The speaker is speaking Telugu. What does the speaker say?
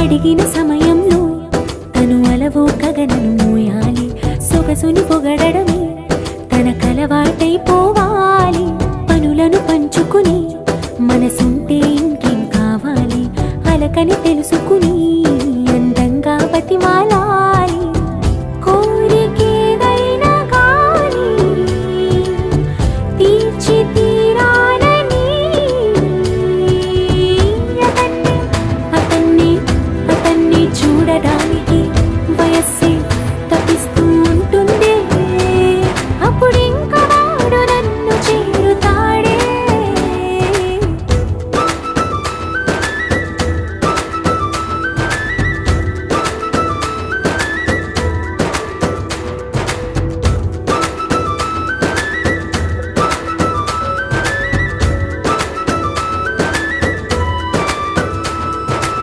అడిగిన సమయంలో తను అలవో గగనను మోయాలి. సొగసుని పొగడమే తన కలవాటైపోవాలి. పనులను పంచుకుని మనసుంటే ఇంకేం కావాలి. అలకని తెలుసుకుని అందంగా బతిమాలా